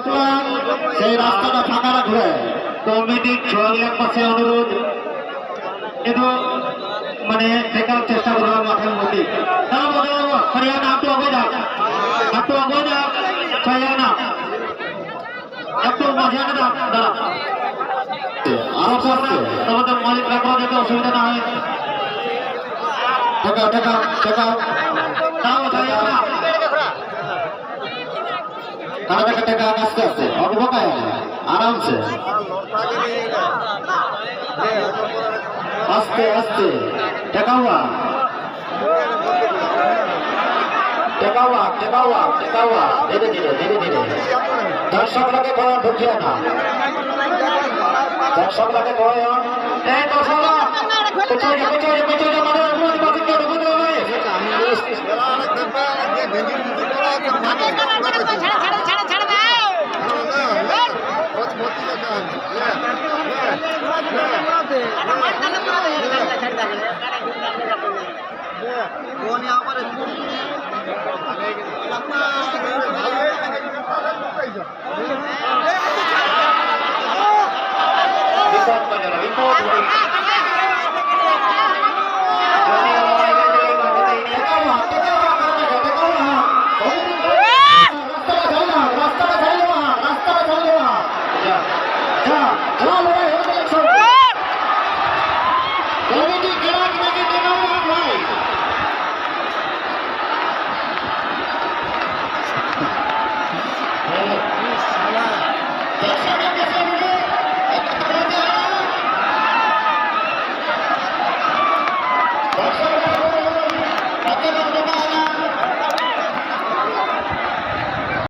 বর্তমান সেই রাস্তাটা ফাঁকা রাখবে কমিটি সবাই পাশে অনুরোধ একটু মানে দেখার চেষ্টা করলাম মাঠের মধ্যে তারা বলে হরিয়ানা একটু আগে যাক হরিয়ানা একটু মাঝে আগে যাক দাঁড়া আরো করছে তোমাদের মালিক রাখা যাতে অসুবিধা না হয় ঠেকাও কারা দেখা টেকা আস্তে আস্তে অবকায় আরামসে আস্তে আস্তে টেকাওয়া ধীরে ধীরে দর্শক লাগে করা ঢুকিয়ে না দর্শক লাগে কয়